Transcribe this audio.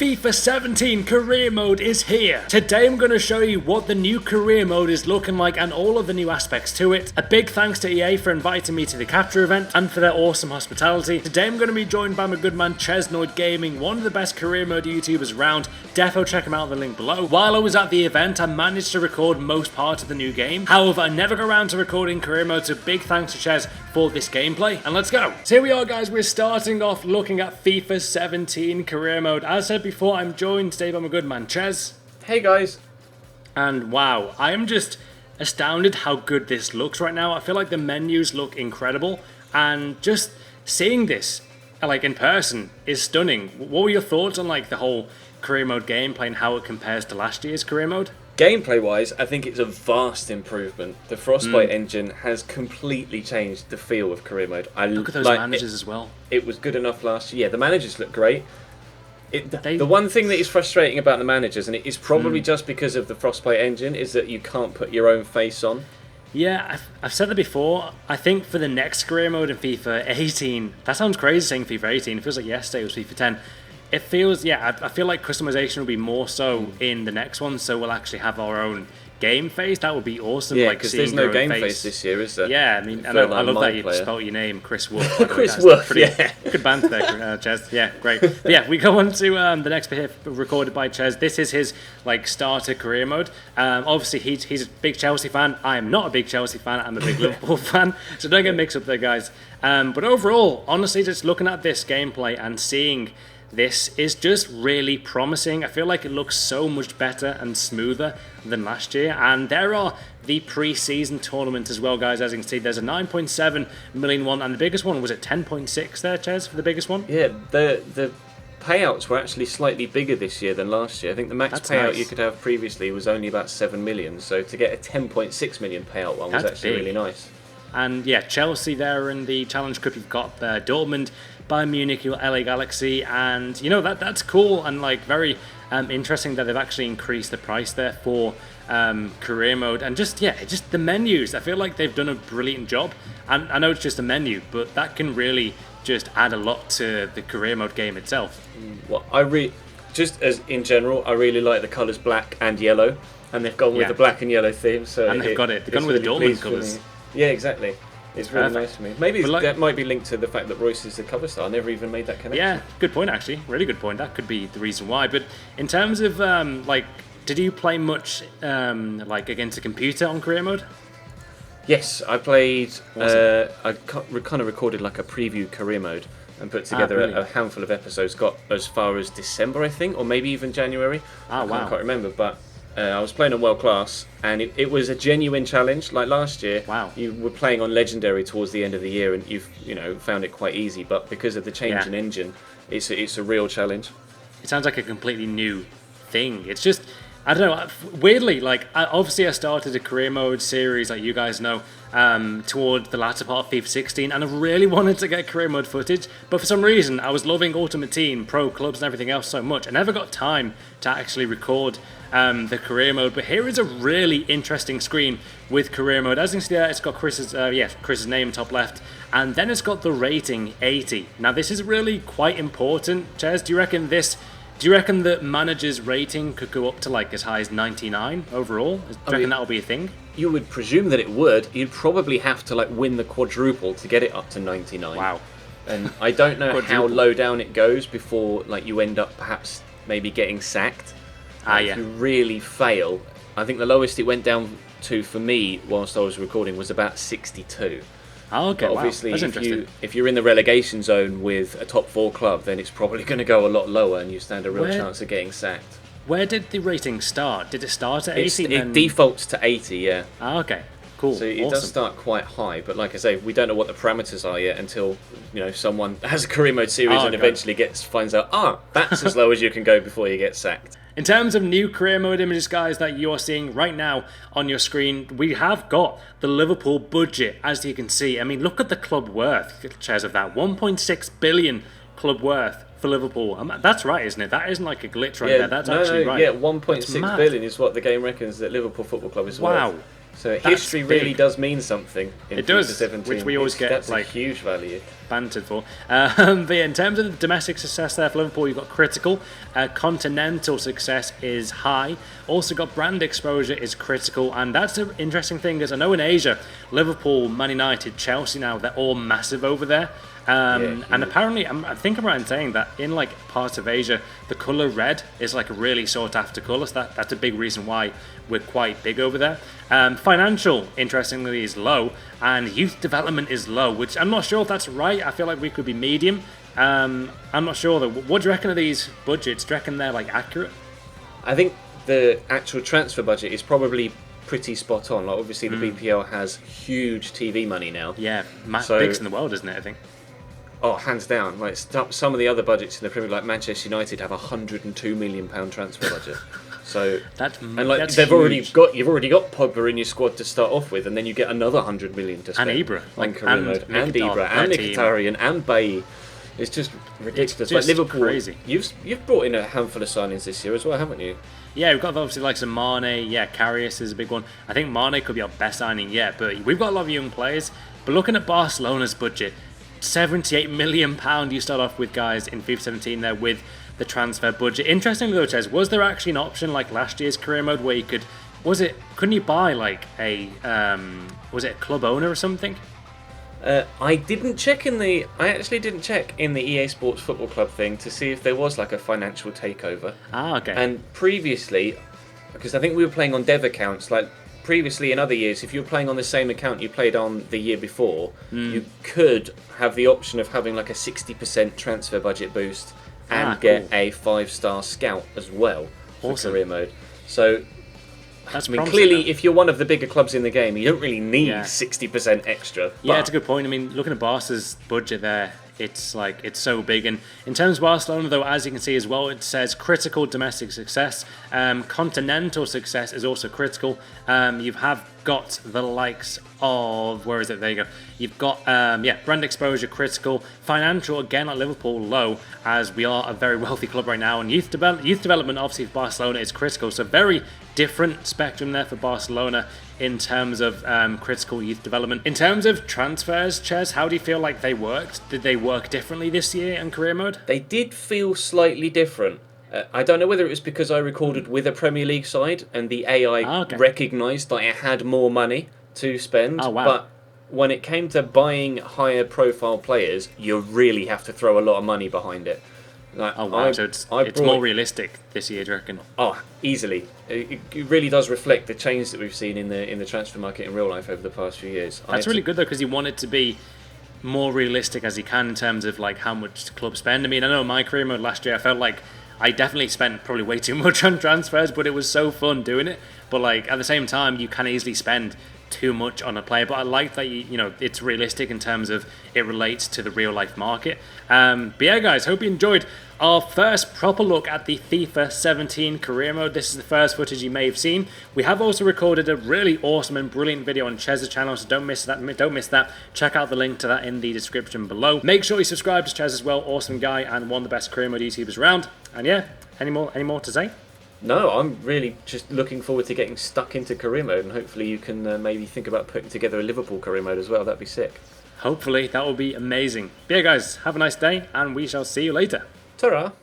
FIFA 17 career mode is here. Today I'm going to show you what the new career mode is looking like and all of the new aspects to it. A big thanks to EA for inviting me to the capture event and for their awesome hospitality. Today I'm going to be joined by my good man MattHDGamer, one of the best career mode YouTubers around. Defo check him out in the link below. While I was at the event I managed to record most parts of the new game. However, I never got around to recording career mode, so big thanks to Chez for this gameplay. And let's go. So here we are guys, we're starting off looking at FIFA 17 career mode. As I said before, I'm joined today by my good man Chez. Hey guys. And wow, I am just astounded how good this looks right now. I feel like the menus look incredible, and just seeing this like in person is stunning. What were your thoughts on like the whole career mode gameplay and how it compares to last year's career mode? Gameplay wise, I think it's a vast improvement. The Frostbite engine has completely changed the feel of career mode. Look at those managers as well. It was good enough last year. Yeah, the managers look great. The one thing that is frustrating about the managers, and it is probably just because of the Frostbite engine, is that you can't put your own face on. Yeah, I've said that before. I think for the next career mode in FIFA 18, that sounds crazy saying FIFA 18, it feels like yesterday was FIFA 10. It feels, yeah, I feel like customization will be more so in the next one, so we'll actually have our own game face. That would be awesome. Yeah, like because there's no game face this year, is there? Yeah, I mean, I love that you spelled your name, Chris Wolf. Chris Wolf, yeah. Good banter there, Chez. Yeah, great. But yeah, we go on to the next bit here, recorded by Chez. This is his like starter career mode. Obviously, he's a big Chelsea fan. I am not a big Chelsea fan. I'm a big Liverpool fan. So don't get mixed up there, guys. But overall, honestly, just looking at this gameplay and seeing this is just really promising. I feel like it looks so much better and smoother than last year. And there are the Preseason Tournament as well, guys. As you can see, there's a 9.7 million one, and the biggest one was at 10.6 there, Chez, for the biggest one. Yeah, the payouts were actually slightly bigger this year than last year. I think the max payout you could have previously was only about 7 million. So to get a 10.6 million payout one was actually really nice. And yeah, Chelsea there in the Challenge Cup, you've got Dortmund, Bayern Munich, your LA Galaxy, and you know that's cool and like very interesting that they've actually increased the price there for career mode. And just the menus, I feel like they've done a brilliant job. And I know it's just a menu, but that can really just add a lot to the career mode game itself. Well, just as in general, I really like the colours black and yellow, and they've gone with the black and yellow theme. So and they've gone with the Dortmund colours. Yeah, exactly. It's really nice for me. Maybe that might be linked to the fact that Royce is the cover star. I never even made that connection. Yeah, good point actually. Really good point. That could be the reason why. But in terms of like, did you play much like against a computer on career mode? Yes, I played. I kind of recorded like a preview career mode and put together a handful of episodes. Got as far as December, I think, or maybe even January. I can't remember, but. I was playing on World Class, and it was a genuine challenge. Like last year, you were playing on Legendary towards the end of the year, and you found it quite easy. But because of the change in engine, it's a real challenge. It sounds like a completely new thing. It's just, I don't know, weirdly, like obviously I started a career mode series, like you guys know, toward the latter part of FIFA 16, and I really wanted to get career mode footage, but for some reason I was loving Ultimate Team, Pro Clubs and everything else so much, I never got time to actually record the career mode. But here is a really interesting screen with career mode. As you can see there, it's got Chris's name top left, and then it's got the rating 80. Now this is really quite important. Chez, do you reckon that manager's rating could go up to like as high as 99 overall? Do you reckon that'll be a thing? You would presume that it would. You'd probably have to like win the quadruple to get it up to 99. Wow. And I don't know how low down it goes before like you end up perhaps maybe getting sacked. If you really fail, I think the lowest it went down to for me whilst I was recording was about 62. Oh, okay, but obviously, That's interesting. if you're in the relegation zone with a top 4 club, then it's probably going to go a lot lower, and you stand a real chance of getting sacked. Where did the rating start? Did it start at 80? It defaults to 80, yeah. Oh, okay, cool. So it does start quite high, but like I say, we don't know what the parameters are yet until someone has a career mode series and eventually finds out, that's as low as you can go before you get sacked. In terms of new career mode images, guys, that you are seeing right now on your screen, we have got the Liverpool budget, as you can see. I mean, look at the club worth, Chez, of that. 1.6 billion club worth for Liverpool. That's right, isn't it? That isn't like a glitch right there. That's actually right. Yeah, 1.6 billion is what the game reckons that Liverpool Football Club is worth. Wow. So history really does mean something in FIFA 17. Which we always get. That's like a huge value. bantered for. But yeah, in terms of the domestic success there for Liverpool, you've got critical. Continental success is high. Also got brand exposure is critical. And that's an interesting thing, because I know in Asia, Liverpool, Man United, Chelsea now, they're all massive over there. And apparently, I think I'm right in saying that in like parts of Asia, the colour red is like a really sought after colour. So that's a big reason why we're quite big over there. Financial, interestingly, is low, and youth development is low, which I'm not sure if that's right. I feel like we could be medium. I'm not sure though. What do you reckon of these budgets? Do you reckon they're like accurate? I think the actual transfer budget is probably pretty spot on. Like obviously the BPL has huge TV money now. Yeah, biggest in the world, isn't it? I think. Oh, hands down. Like some of the other budgets in the Premier League, like Manchester United, have £102 million transfer budget. So that's and like that's you've already huge. got Pogba in your squad to start off with, and then you get another £100 million to spend. And Ibra, and Ibra, and Mkhitaryan, and Bailly. It's just ridiculous. It's like Liverpool, crazy. You've brought in a handful of signings this year as well, haven't you? Yeah, we've got obviously like some Mane. Yeah, Karius is a big one. I think Mane could be our best signing yet, but we've got a lot of young players. But looking at Barcelona's budget, £78 million you start off with, guys, in FIFA 17 there with the transfer budget. Interestingly though, Ches, was there actually an option like last year's career mode where you couldn't you buy like a was it a club owner or something? I actually didn't check in the EA Sports Football Club thing to see if there was like a financial takeover. Ah, okay. And previously, because I think we were playing on dev accounts, like previously in other years, if you were playing on the same account you played on the year before, you could have the option of having like a 60% transfer budget boost and get a 5-star scout as well for career mode. So that's clearly, if you're one of the bigger clubs in the game, you don't really need 60% extra. Yeah, it's a good point. I mean, looking at Barca's budget there, it's so big. And in terms of Barcelona, though, as you can see as well, it says critical domestic success. Continental success is also critical. You have got the likes of, where is it? There you go. You've got, brand exposure, critical. Financial, again, like Liverpool, low, as we are a very wealthy club right now. And youth development, obviously, for Barcelona is critical. So very different spectrum there for Barcelona in terms of critical youth development. In terms of transfers, Ches, how do you feel like they worked? Did they work differently this year in career mode? They did feel slightly different. I don't know whether it was because I recorded with a Premier League side and the AI recognised that I had more money to spend. But when it came to buying higher profile players, you really have to throw a lot of money behind it. Like, so it's more realistic this year, do you reckon? Oh, easily. It really does reflect the change that we've seen in the transfer market in real life over the past few years. That's really good though, because you want it to be more realistic as you can in terms of like how much clubs spend. I mean, I know my career mode last year, I felt like I definitely spent probably way too much on transfers, but it was so fun doing it. But like at the same time, you can easily spend too much on a player, but I like that it's realistic in terms of it relates to the real life market. But yeah, guys, hope you enjoyed our first proper look at the FIFA 17 career mode. This is the first footage you may have seen. We have also recorded a really awesome and brilliant video on Chez's channel, so don't miss that. Check out the link to that in the description below. Make sure you subscribe to Chez as well. Awesome guy and one of the best career mode YouTubers around. And yeah, any more to say? No, I'm really just looking forward to getting stuck into career mode, and hopefully you can maybe think about putting together a Liverpool career mode as well. That'd be sick. Hopefully, that will be amazing. But yeah, guys, have a nice day, and we shall see you later. Ta-ra!